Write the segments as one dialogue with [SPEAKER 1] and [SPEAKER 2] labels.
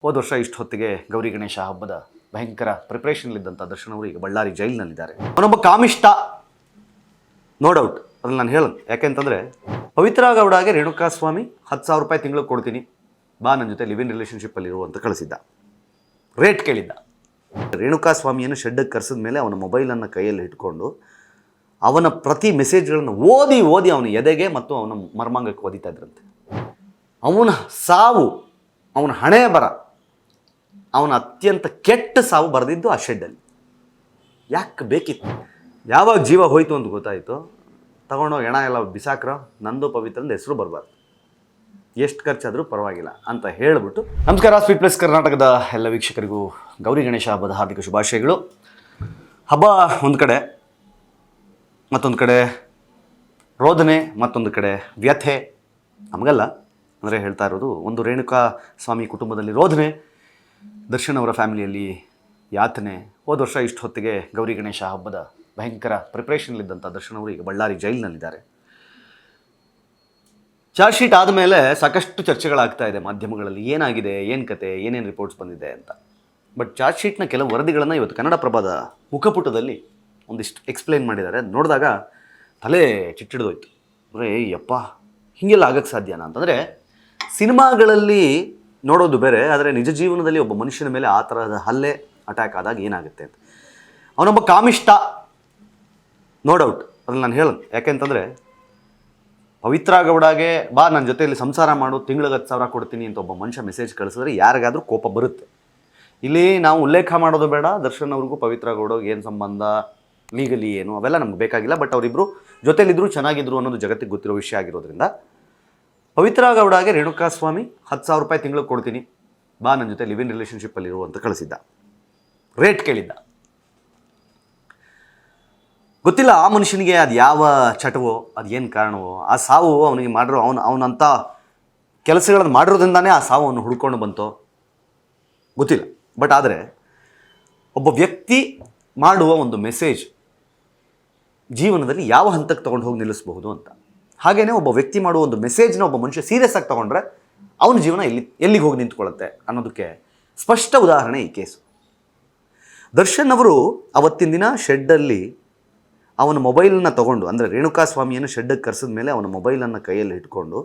[SPEAKER 1] ಹೋದ ವರ್ಷ ಇಷ್ಟು ಹೊತ್ತಿಗೆ ಗೌರಿ ಗಣೇಶ ಹಬ್ಬದ ಭಯಂಕರ ಪ್ರಿಪ್ರೇಷನ್ಲಿದ್ದಂಥ ದರ್ಶನ್ ಅವರು ಈಗ ಬಳ್ಳಾರಿ ಜೈಲಿನಲ್ಲಿದ್ದಾರೆ. ಅವನೊಬ್ಬ ಕಾಮಿಷ್ಟ, ನೋ ಡೌಟ್. ಅದ್ರಲ್ಲಿ ನಾನು ಹೇಳೋದು ಯಾಕೆಂತಂದರೆ, ಪವಿತ್ರ ಗೌಡಗೆ ರೇಣುಕಾಸ್ವಾಮಿ 10,000 ರೂಪಾಯಿ ತಿಂಗಳಿಗೆ ಕೊಡ್ತೀನಿ, ಬಾ ನನ್ನ ಜೊತೆ ಲಿವ್ ಇನ್ ರಿಲೇಷನ್ಶಿಪ್ಪಲ್ಲಿರು ಅಂತ ಕಳಿಸಿದ್ದ. ರೇಟ್ ಕೇಳಿದ್ದ. ರೇಣುಕಾಸ್ವಾಮಿಯನ್ನು ಶೆಡ್ಡಿಗೆ ಕರೆಸಿದ ಮೇಲೆ ಅವನ ಮೊಬೈಲನ್ನು ಕೈಯಲ್ಲಿ ಇಟ್ಕೊಂಡು ಅವನ ಪ್ರತಿ ಮೆಸೇಜ್ಗಳನ್ನು ಓದಿ ಅವನ ಎದೆಗೆ ಮತ್ತು ಅವನ ಮರ್ಮಾಂಗಕ್ಕೆ ಒದಿತಾ ಇದ್ರಂತೆ. ಅವನ ಸಾವು, ಅವನ ಹಣೆ ಬರ, ಅವನ ಅತ್ಯಂತ ಕೆಟ್ಟ ಸಾವು ಬರೆದಿದ್ದು ಆ ಶೆಡ್ಡಲ್ಲಿ. ಯಾಕೆ ಬೇಕಿತ್ತು? ಯಾವಾಗ ಜೀವ ಹೋಯ್ತು ಅಂತ ಗೊತ್ತಾಯಿತು, ತಗೊಂಡೋಗಿ ಹೆಣ ಎಲ್ಲ ಬಿಸಾಕ್ರ, ನಂದು ಪವಿತ್ರಂದು ಹೆಸರು ಬರಬಾರ್ದು, ಎಷ್ಟು ಖರ್ಚಾದರೂ ಪರವಾಗಿಲ್ಲ ಅಂತ ಹೇಳಿಬಿಟ್ಟು. ನಮಸ್ಕಾರ, ಸ್ವೀಟ್ ಪ್ಲಸ್ ಕರ್ನಾಟಕದ ಎಲ್ಲ ವೀಕ್ಷಕರಿಗೂ ಗೌರಿ ಗಣೇಶ ಹಬ್ಬದ ಹಾರ್ದಿಕ ಶುಭಾಶಯಗಳು. ಹಬ್ಬ ಒಂದು ಕಡೆ, ಮತ್ತೊಂದು ಕಡೆ ರೋದನೆ, ಮತ್ತೊಂದು ಕಡೆ ವ್ಯಥೆ. ನಮಗಲ್ಲ ಅಂದರೆ ಹೇಳ್ತಾ ಇರೋದು, ಒಂದು ರೇಣುಕಾ ಸ್ವಾಮಿ ಕುಟುಂಬದಲ್ಲಿ ರೋದನೆ, ದರ್ಶನ್ ಅವರ ಫ್ಯಾಮಿಲಿಯಲ್ಲಿ ಯಾತನೆ. ಹೋದ ವರ್ಷ ಇಷ್ಟು ಹೊತ್ತಿಗೆ ಗೌರಿ ಗಣೇಶ ಹಬ್ಬದ ಭಯಂಕರ ಪ್ರಿಪ್ರೇಷನ್ಲಿದ್ದಂಥ ದರ್ಶನ್ ಅವರು ಈಗ ಬಳ್ಳಾರಿ ಜೈಲಿನಲ್ಲಿದ್ದಾರೆ. ಚಾರ್ಜ್ ಶೀಟ್ ಆದಮೇಲೆ ಸಾಕಷ್ಟು ಚರ್ಚೆಗಳಾಗ್ತಾ ಇದೆ ಮಾಧ್ಯಮಗಳಲ್ಲಿ, ಏನಾಗಿದೆ, ಏನು ಕತೆ, ಏನೇನು ರಿಪೋರ್ಟ್ಸ್ ಬಂದಿದೆ ಅಂತ. ಬಟ್ ಚಾರ್ಜ್ ಶೀಟ್ನ ಕೆಲವು ವರದಿಗಳನ್ನು ಇವತ್ತು ಕನ್ನಡಪ್ರಭದ ಮುಖಪುಟದಲ್ಲಿ ಒಂದಿಷ್ಟು ಎಕ್ಸ್ಪ್ಲೇನ್ ಮಾಡಿದ್ದಾರೆ. ನೋಡಿದಾಗ ತಲೆ ಚಿಟ್ಟಿಡ್ದೋಯ್ತು. ಅಂದರೆ ಯಪ್ಪ, ಹೀಗೆಲ್ಲ ಆಗಕ್ಕೆ ಸಾಧ್ಯನಾ ಅಂತಂದರೆ, ಸಿನಿಮಾಗಳಲ್ಲಿ ನೋಡೋದು ಬೇರೆ, ಆದರೆ ನಿಜ ಜೀವನದಲ್ಲಿ ಒಬ್ಬ ಮನುಷ್ಯನ ಮೇಲೆ ಆ ಥರದ ಹಲ್ಲೆ, ಅಟ್ಯಾಕ್ ಆದಾಗ ಏನಾಗುತ್ತೆ ಅಂತ. ಅವನೊಬ್ಬ ಕಾಮಿಷ್ಟ, ನೋ ಡೌಟ್. ಅದ್ರಲ್ಲಿ ನಾನು ಹೇಳೋದು ಯಾಕೆಂತಂದರೆ, ಪವಿತ್ರ ಗೌಡಗೆ ಬಾ ನನ್ನ ಜೊತೆಯಲ್ಲಿ ಸಂಸಾರ ಮಾಡು, ತಿಂಗಳಿಗೆ 10,000 ಕೊಡ್ತೀನಿ ಅಂತ ಒಬ್ಬ ಮನುಷ್ಯ ಮೆಸೇಜ್ ಕಳಿಸಿದ್ರೆ ಯಾರಿಗಾದರೂ ಕೋಪ ಬರುತ್ತೆ. ಇಲ್ಲಿ ನಾವು ಉಲ್ಲೇಖ ಮಾಡೋದು ಬೇಡ, ದರ್ಶನ್ ಅವ್ರಿಗೂ ಪವಿತ್ರ ಗೌಡಗೆ ಏನು ಸಂಬಂಧ, ಲೀಗಲಿ ಏನು, ಅವೆಲ್ಲ ನಮ್ಗೆ ಬೇಕಾಗಿಲ್ಲ. ಬಟ್ ಅವರಿಬ್ಬರು ಜೊತೆಲಿದ್ದರು, ಚೆನ್ನಾಗಿದ್ರು ಅನ್ನೋದು ಜಗತ್ತಿಗೆ ಗೊತ್ತಿರೋ ವಿಷಯ ಆಗಿರೋದ್ರಿಂದ, ಪವಿತ್ರ ಗೌಡಗೆ ರೇಣುಕಾಸ್ವಾಮಿ 10,000 ರೂಪಾಯಿ ತಿಂಗಳಿಗೆ ಕೊಡ್ತೀನಿ, ಬಾ ನನ್ನ ಜೊತೆ ಲಿವ್ ಇನ್ ರಿಲೇಷನ್ಶಿಪ್ಪಲ್ಲಿರು ಅಂತ ಕಳಿಸಿದ್ದ. ರೇಟ್ ಕೇಳಿದ್ದ. ಗೊತ್ತಿಲ್ಲ ಆ ಮನುಷ್ಯನಿಗೆ ಅದು ಯಾವ ಚಟವೋ, ಅದು ಏನು ಕಾರಣವೋ, ಆ ಸಾವು ಅವನಿಗೆ ಮಾಡಿರೋ ಅವನಂಥ ಕೆಲಸಗಳನ್ನು ಮಾಡಿರೋದ್ರಿಂದಾನೇ ಆ ಸಾವು ಅವನು ಹುಡ್ಕೊಂಡು ಬಂತೋ ಗೊತ್ತಿಲ್ಲ. ಬಟ್ ಆದರೆ ಒಬ್ಬ ವ್ಯಕ್ತಿ ಮಾಡುವ ಒಂದು ಮೆಸೇಜ್ ಜೀವನದಲ್ಲಿ ಯಾವ ಹಂತಕ್ಕೆ ತೊಗೊಂಡು ಹೋಗಿ ನಿಲ್ಲಿಸಬಹುದು ಅಂತ. ಹಾಗೆಯೇ ಒಬ್ಬ ವ್ಯಕ್ತಿ ಮಾಡುವ ಒಂದು ಮೆಸೇಜ್ನ ಒಬ್ಬ ಮನುಷ್ಯ ಸೀರಿಯಸ್ ಆಗಿ ತೊಗೊಂಡ್ರೆ ಅವನ ಜೀವನ ಎಲ್ಲಿಗೆ ಹೋಗಿ ನಿಂತ್ಕೊಳ್ಳುತ್ತೆ ಅನ್ನೋದಕ್ಕೆ ಸ್ಪಷ್ಟ ಉದಾಹರಣೆ ಈ ಕೇಸು. ದರ್ಶನ್ ಅವರು ಅವತ್ತಿನ ದಿನ ಶೆಡ್ಡಲ್ಲಿ ಅವನ ಮೊಬೈಲನ್ನು ತೊಗೊಂಡು, ಅಂದರೆ ರೇಣುಕಾಸ್ವಾಮಿಯನ್ನು ಶೆಡ್ಡಿಗೆ ಕರೆಸಿದ ಮೇಲೆ ಅವನ ಮೊಬೈಲನ್ನು ಕೈಯಲ್ಲಿ ಇಟ್ಕೊಂಡು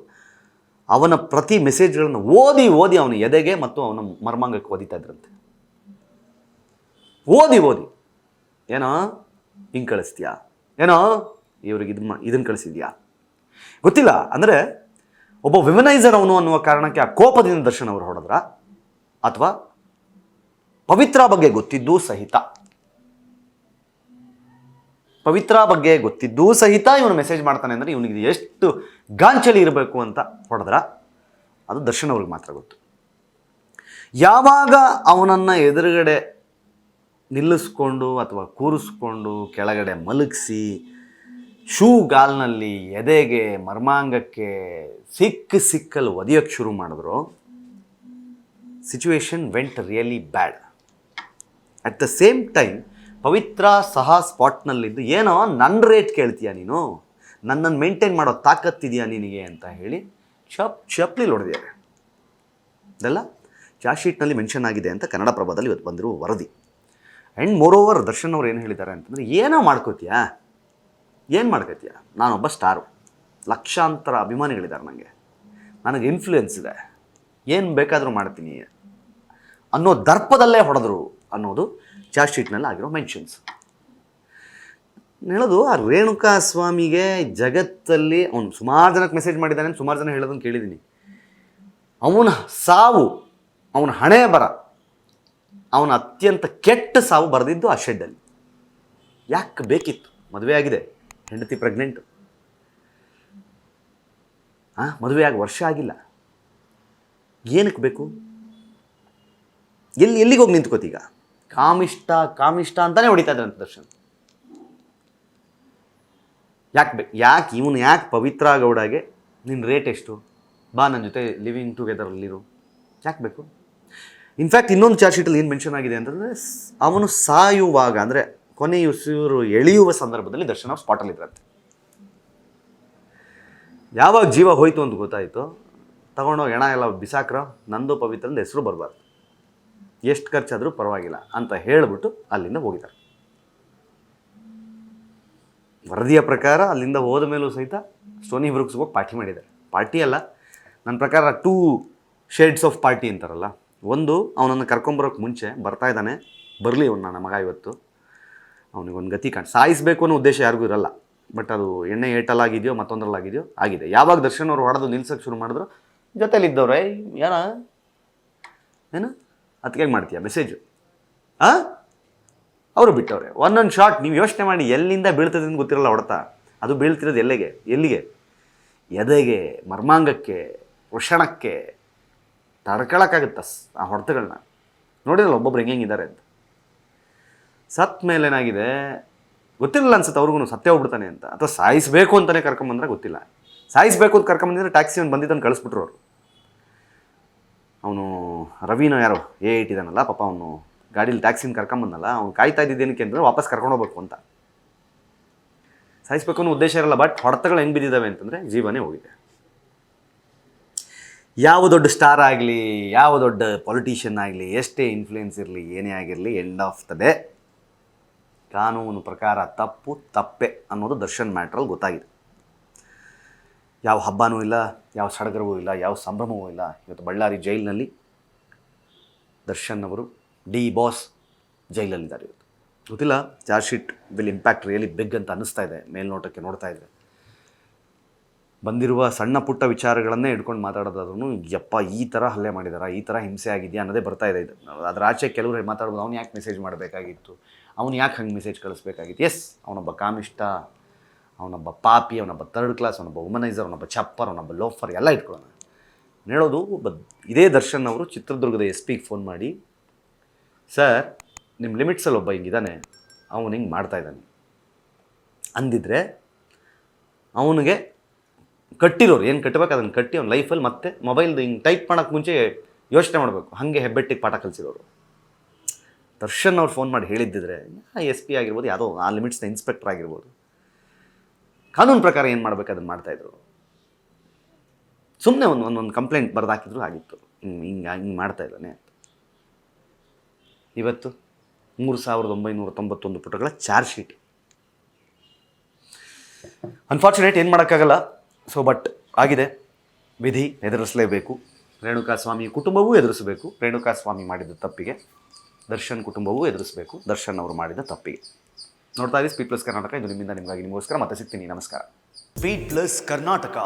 [SPEAKER 1] ಅವನ ಪ್ರತಿ ಮೆಸೇಜ್ಗಳನ್ನು ಓದಿ ಅವನ ಎದೆಗೆ ಮತ್ತು ಅವನ ಮರ್ಮಾಂಗಕ್ಕೆ ಒದಿತಾ ಇದ್ರಂತೆ. ಓದಿ ಏನೋ ಹಿಂಗೆ ಕಳಿಸ್ತೀಯಾ, ಏನೋ ಇವ್ರಿಗೆ ಇದನ್ನು ಕಳಿಸಿದ್ಯಾ ಗೊತ್ತಿಲ್ಲ. ಅಂದರೆ ಒಬ್ಬ ವಿಮನೈಸರ್ ಅವನು ಅನ್ನುವ ಕಾರಣಕ್ಕೆ ಆ ಕೋಪದಿಂದ ದರ್ಶನ್ ಅವರು ಹೊಡೆದ್ರ, ಅಥವಾ ಪವಿತ್ರ ಬಗ್ಗೆ ಗೊತ್ತಿದ್ದೂ ಸಹಿತ ಇವನು ಮೆಸೇಜ್ ಮಾಡ್ತಾನೆ ಅಂದರೆ ಇವನಿಗೆ ಎಷ್ಟು ಗಾಂಚಲಿ ಇರಬೇಕು ಅಂತ ಹೊಡೆದ್ರ, ಅದು ದರ್ಶನ್ ಅವ್ರಿಗೆ ಮಾತ್ರ ಗೊತ್ತು. ಯಾವಾಗ ಅವನನ್ನು ಎದುರುಗಡೆ ನಿಲ್ಲಿಸ್ಕೊಂಡು ಅಥವಾ ಕೂರಿಸ್ಕೊಂಡು ಕೆಳಗಡೆ ಮಲಗಿಸಿ ಶೂ ಗಾಲ್ನಲ್ಲಿ ಎದೆಗೆ ಮರ್ಮಾಂಗಕ್ಕೆ ಸಿಕ್ಕಲ್ಲಿ ಒದೆಯೋಕ್ಕೆ ಶುರು ಮಾಡಿದ್ರು, situation went really bad. At the same time Pavitra ಸಹ ಸ್ಪಾಟ್ನಲ್ಲಿದ್ದು, ಏನೋ ನನ್ನ ರೇಟ್ ಕೇಳ್ತೀಯ ನೀನು, ನನ್ನನ್ನು ಮೇಂಟೈನ್ ಮಾಡೋ ತಾಕತ್ತಿದೆಯಾ ನಿನಗೆ ಅಂತ ಹೇಳಿ ಚಪ್ಲಿ ಹೊಡೆದಿದ್ದಾರೆ. ಇದೆಲ್ಲ ಚಾರ್ಜ್ ಶೀಟ್ನಲ್ಲಿ ಮೆನ್ಷನ್ ಆಗಿದೆ ಅಂತ ಕನ್ನಡಪ್ರಭದಲ್ಲಿ ಇವತ್ತು ಬಂದಿರುವ ವರದಿ. ಆ್ಯಂಡ್ ಮೋರ್ ಓವರ್ ದರ್ಶನ್ ಅವ್ರು ಏನು ಹೇಳಿದ್ದಾರೆ ಅಂತಂದರೆ, ಏನು ಮಾಡ್ಕೋತೀಯ, ನಾನೊಬ್ಬ ಸ್ಟಾರು, ಲಕ್ಷಾಂತರ ಅಭಿಮಾನಿಗಳಿದ್ದಾರೆ, ನನಗೆ ಇನ್ಫ್ಲೂಯೆನ್ಸ್ ಇದೆ, ಏನು ಬೇಕಾದರೂ ಮಾಡ್ತೀನಿ ಅನ್ನೋ ದರ್ಪದಲ್ಲೇ ಹೊಡೆದ್ರು ಅನ್ನೋದು ಚಾರ್ಜ್ ಶೀಟ್ನಲ್ಲಿ ಆಗಿರೋ ಮೆನ್ಷನ್ಸ್. ಹೇಳೋದು, ಆ ರೇಣುಕಾ ಸ್ವಾಮಿಗೆ ಜಗತ್ತಲ್ಲಿ ಅವನು ಸುಮಾರು ಜನಕ್ಕೆ ಮೆಸೇಜ್ ಮಾಡಿದ್ದಾನೆ, ಸುಮಾರು ಜನ ಹೇಳೋದನ್ನು ಕೇಳಿದ್ದೀನಿ. ಅವನ ಸಾವು, ಅವನ ಹಣೆ ಬರ, ಅವನ ಅತ್ಯಂತ ಕೆಟ್ಟ ಸಾವು ಬರೆದಿದ್ದು ಆ ಶೆಡ್ಡಲ್ಲಿ. ಯಾಕೆ ಬೇಕಿತ್ತು? ಮದುವೆ ಆಗಿದೆ, ಹೆಂಡತಿ ಪ್ರೆಗ್ನೆಂಟು, ಮದುವೆಯಾಗಿ ವರ್ಷ ಆಗಿಲ್ಲ, ಏನಕ್ಕೆ ಬೇಕು? ಎಲ್ಲಿಗೆ ಹೋಗಿ ನಿಂತ್ಕೋತೀಗ? ಕಾಮಿಷ್ಟ ಅಂತಲೇ ಹೊಡಿತಾ ಇದ್ರಂತೆ ದರ್ಶನ್. ಯಾಕೆ ಪವಿತ್ರ ಗೌಡಗೆ ನಿನ್ನ ರೇಟ್ ಎಷ್ಟು, ಬಾ ನನ್ನ ಜೊತೆ ಲಿವಿಂಗ್ ಟುಗೆದರಲ್ಲಿರು, ಯಾಕೆ ಬೇಕು? ಇನ್ಫ್ಯಾಕ್ಟ್ ಇನ್ನೊಂದು ಚಾರ್ಜ್ ಶೀಟಲ್ಲಿ ಏನು ಮೆನ್ಷನ್ ಆಗಿದೆ ಅಂತಂದರೆ, ಅವನು ಸಾಯುವಾಗ, ಅಂದರೆ ಕೊನೆಯುಸಿರು ಎಳೆಯುವ ಸಂದರ್ಭದಲ್ಲಿ ದರ್ಶನ್ ಅವ್ರು ಸ್ಪಾಟಲ್ಲಿದ್ರಂತೆ. ಯಾವಾಗ ಜೀವ ಹೋಯ್ತು ಅಂತ ಗೊತ್ತಾಯಿತು, ತಗೊಂಡೋಗಿ ಹೆಣ ಎಲ್ಲ ಬಿಸಾಕ್ರ, ನಂದು ಪವಿತ್ರಂದು ಹೆಸರು ಬರಬಾರ್ದು, ಎಷ್ಟು ಖರ್ಚಾದರೂ ಪರವಾಗಿಲ್ಲ ಅಂತ ಹೇಳಿಬಿಟ್ಟು ಅಲ್ಲಿಂದ ಹೋಗಿದ್ದಾರೆ. ವರದಿಯ ಪ್ರಕಾರ ಅಲ್ಲಿಂದ ಹೋದ ಮೇಲೂ ಸಹಿತ ಸ್ಟೋನಿ ಬ್ರೂಕ್ಸ್ಗೆ ಹೋಗಿ ಪಾರ್ಟಿ ಮಾಡಿದ್ದಾರೆ. ಪಾರ್ಟಿ ಅಲ್ಲ, ನನ್ನ ಪ್ರಕಾರ 2 ಶೇಡ್ಸ್ ಆಫ್ ಪಾರ್ಟಿ ಅಂತಾರಲ್ಲ. ಒಂದು, ಅವನನ್ನು ಕರ್ಕೊಂಬರೋಕ್ಕೆ ಮುಂಚೆ ಬರ್ತಾ ಇದ್ದಾನೆ, ಬರಲಿ ಅವ್ನು ನನ್ನ ಮಗ ಇವತ್ತು, ಅವನಿಗೊಂದು ಗತಿ ಸಾಯಿಸಬೇಕು ಅನ್ನೋ ಉದ್ದೇಶ ಯಾರಿಗೂ ಇರಲ್ಲ. ಬಟ್ ಅದು ಎಣ್ಣೆ ಏಟಲ್ಲಾಗಿದೆಯೋ ಮತ್ತೊಂದರಲ್ಲಾಗಿದೆಯೋ ಆಗಿದೆ. ಯಾವಾಗ ದರ್ಶನ್ ಅವ್ರು ಹೊಡೆದು ನಿಲ್ಸೋಕ್ಕೆ ಶುರು ಮಾಡಿದ್ರು, ಜೊತೆಲಿದ್ದವ್ರೆ ಏನು ಅದಕ್ಕೆ ಮಾಡ್ತೀಯ ಮೆಸೇಜು ಅವರು ಬಿಟ್ಟವ್ರೆ. ಒಂದೊಂದು ಶಾಟ್ ನೀವು ಯೋಚನೆ ಮಾಡಿ, ಎಲ್ಲಿಂದ ಬೀಳ್ತದೆ ಅಂತ ಗೊತ್ತಿರಲ್ಲ ಹೊಡೆತ. ಅದು ಬೀಳ್ತಿರೋದು ಎಲ್ಲಿಗೆ? ಎದೆಗೆ, ಮರ್ಮಾಂಗಕ್ಕೆ, ವೃಷಣಕ್ಕೆ. ತಡ್ಕೊಳಕ್ಕಾಗುತ್ತ ಆ ಹೊಡೆತಗಳನ್ನ? ನೋಡಿರಲ್ಲ ಒಬ್ಬೊಬ್ರು ಹೆಂಗಿದ್ದಾರೆ ಅಂತ. ಸತ್ ಮೇಲೆ ಏನಾಗಿದೆ ಗೊತ್ತಿರಲಿಲ್ಲ ಅನ್ಸುತ್ತೆ ಅವ್ರಿಗೂ, ಸತ್ಯ ಹೋಗ್ಬಿಡ್ತಾನೆ ಅಂತ. ಅಥವಾ ಸಾಯಿಸಬೇಕು ಅಂತಲೇ ಕರ್ಕೊಂಬಂದ್ರೆ ಗೊತ್ತಿಲ್ಲ. ಸಾಯಿಸಬೇಕು ಅಂತ ಕರ್ಕೊಂಬಂದಿದ್ರೆ ಟ್ಯಾಕ್ಸಿ ಅವ್ನು ಬಂದಿದ್ದನ್ನು ಕಳಿಸ್ಬಿಟ್ರು ಅವರು. ಅವನು ರವಿನೋ ಯಾರೋ ಇಟ್ಟಿದ್ದಾನಲ್ಲ ಪಾಪ, ಅವನು ಗಾಡೀಲಿ ಟ್ಯಾಕ್ಸಿನ ಕರ್ಕೊಂಬಂದಲ್ಲ, ಅವ್ನು ಕಾಯ್ತಾ ಇದ್ದಿದ್ದೇನಕ್ಕೆ ಅಂದರೆ ವಾಪಸ್ ಕರ್ಕೊಂಡು ಹೋಗ್ಬೇಕು ಅಂತ. ಸಾಯಿಸಬೇಕು ಅನ್ನೋ ಉದ್ದೇಶ ಇರಲ್ಲ. ಬಟ್ ಹೊಡೆತಗಳು ಹೆಂಗೆ ಬಿದ್ದಿದ್ದಾವೆ ಅಂತಂದರೆ ಜೀವನೇ ಹೋಗಿದೆ. ಯಾವ ದೊಡ್ಡ ಸ್ಟಾರ್ ಆಗಲಿ, ಯಾವ ದೊಡ್ಡ ಪೊಲಿಟಿಷಿಯನ್ ಆಗಲಿ, ಎಷ್ಟೇ ಇನ್ಫ್ಲೂಯೆನ್ಸ್ ಇರಲಿ, ಏನೇ ಆಗಿರಲಿ, ಎಂಡ್ ಆಫ್ ದ ಡೇ ಕಾನೂನು ಪ್ರಕಾರ ತಪ್ಪೆ ಅನ್ನೋದು ದರ್ಶನ್ ಮ್ಯಾಟ್ರಲ್ಲಿ ಗೊತ್ತಾಗಿದೆ. ಯಾವ ಹಬ್ಬನೂ ಇಲ್ಲ, ಯಾವ ಸಡಗರವೂ ಇಲ್ಲ, ಯಾವ ಸಂಭ್ರಮವೂ ಇಲ್ಲ. ಇವತ್ತು ಬಳ್ಳಾರಿ ಜೈಲಿನಲ್ಲಿ ದರ್ಶನ್ ಅವರು ಡಿ ಬಾಸ್ ಜೈಲಲ್ಲಿದ್ದಾರೆ. ಇವತ್ತು ಗೊತ್ತಿಲ್ಲ, charge sheet will impact really big ಅಂತ ಅನ್ನಿಸ್ತಾ ಇದೆ ಮೇಲ್ನೋಟಕ್ಕೆ ನೋಡ್ತಾ ಇದ್ದರೆ. ಬಂದಿರುವ ಸಣ್ಣ ಪುಟ್ಟ ವಿಚಾರಗಳನ್ನೇ ಹಿಡ್ಕೊಂಡು ಮಾತಾಡೋದಾದ್ರೂ ಯಪ್ಪ ಈ ಥರ ಹಲ್ಲೆ ಮಾಡಿದಾರ, ಈ ಥರ ಹಿಂಸೆ ಆಗಿದೆಯಾ ಅನ್ನೋದೇ ಬರ್ತಾ ಇದೆ. ಅದರ ಆಚೆ ಕೆಲವರು ಮಾತಾಡೋದು, ಅವ್ನು ಯಾಕೆ ಮೆಸೇಜ್ ಮಾಡಬೇಕಾಗಿತ್ತು, ಅವನು ಯಾಕೆ ಹಂಗೆ ಮೆಸೇಜ್ ಕಳಿಸ್ಬೇಕಾಗಿತ್ತು. ಎಸ್, ಅವನೊಬ್ಬ ಕಾಮಿಷ್ಟ, ಅವನೊಬ್ಬ ಪಾಪಿ, ಅವನೊಬ್ಬ 3rd ಕ್ಲಾಸ್, ಅವನೊಬ್ಬ ವುಮನೈಸರ್, ಅವನೊಬ್ಬ ಚಪ್ಪರ್, ಅವನೊಬ್ಬ ಲೋಫರ್, ಎಲ್ಲ ಇಟ್ಕೊಳ್ಳೋಣ. ಹೇಳೋದು ಇದೇ ದರ್ಶನ್ ಅವರು ಚಿತ್ರದುರ್ಗದ SP ಫೋನ್ ಮಾಡಿ, ಸರ್ ನಿಮ್ಮ ಲಿಮಿಟ್ಸಲ್ಲಿ ಒಬ್ಬ ಹಿಂಗಿದ್ದಾನೆ, ಅವನು ಹಿಂಗೆ ಮಾಡ್ತಾಯಿದ್ದಾನೆ ಅಂದಿದ್ರೆ ಅವನಿಗೆ ಕಟ್ಟಿರೋರು ಏನು ಕಟ್ಟಬೇಕು ಅದನ್ನು ಕಟ್ಟಿ ಅವ್ನ ಲೈಫಲ್ಲಿ ಮತ್ತೆ ಮೊಬೈಲ್ದು ಹಿಂಗೆ ಟೈಪ್ ಮಾಡೋಕ್ಕೆ ಮುಂಚೆ ಯೋಚನೆ ಮಾಡಬೇಕು. ಹಾಗೆ ಹೆಬ್ಬೆಟ್ಟಿಗೆ ಪಾಠ ಕಲಿಸಿರೋರು. ದರ್ಶನ್ ಅವ್ರು ಫೋನ್ ಮಾಡಿ ಹೇಳಿದ್ದಿದ್ರೆ SP ಆಗಿರ್ಬೋದು, ಯಾವುದೋ ಆ ಲಿಮಿಟ್ಸ್ನ ಇನ್ಸ್ಪೆಕ್ಟರ್ ಆಗಿರ್ಬೋದು, ಕಾನೂನು ಪ್ರಕಾರ ಏನು ಮಾಡಬೇಕು ಅದನ್ನು ಮಾಡ್ತಾಯಿದ್ರು. ಸುಮ್ಮನೆ ಒಂದೊಂದು ಕಂಪ್ಲೇಂಟ್ ಬರೆದಾಕಿದ್ರು ಆಗಿತ್ತು, ಹಿಂಗೆ ಮಾಡ್ತಾಯಿದ್ದಾನೆ ಅಂತ. ಇವತ್ತು 3991 ಪುಟಗಳ ಚಾರ್ಜ್ ಶೀಟ್. ಅನ್ಫಾರ್ಚುನೇಟ್, ಏನು ಮಾಡೋಕ್ಕಾಗಲ್ಲ. ಸೊ ಬಟ್ ಆಗಿದೆ, ವಿಧಿ ಎದುರಿಸಲೇಬೇಕು. ರೇಣುಕಾಸ್ವಾಮಿ ಕುಟುಂಬವೂ ಎದುರಿಸಬೇಕು. ರೇಣುಕಾಸ್ವಾಮಿ ಮಾಡಿದ ತಪ್ಪಿಗೆ ದರ್ಶನ್ ಕುಟುಂಬವೂ ಎದುರಿಸಬೇಕು, ದರ್ಶನ್ ಅವರು ಮಾಡಿದ ತಪ್ಪಿಗೆ. ನೋಡ್ತಾ ಇದ್ದೀವಿ ಸ್ಪೀಡ್ ಪ್ಲಸ್ ಕರ್ನಾಟಕ. ಇದು ನಿಮ್ಮಿಂದ ನಿಮಗಾಗಿ, ನಿಮಗೋಸ್ಕರ ಮತ್ತೆ ಸಿಗ್ತೀನಿ. ನಮಸ್ಕಾರ. Speed plus Karnataka.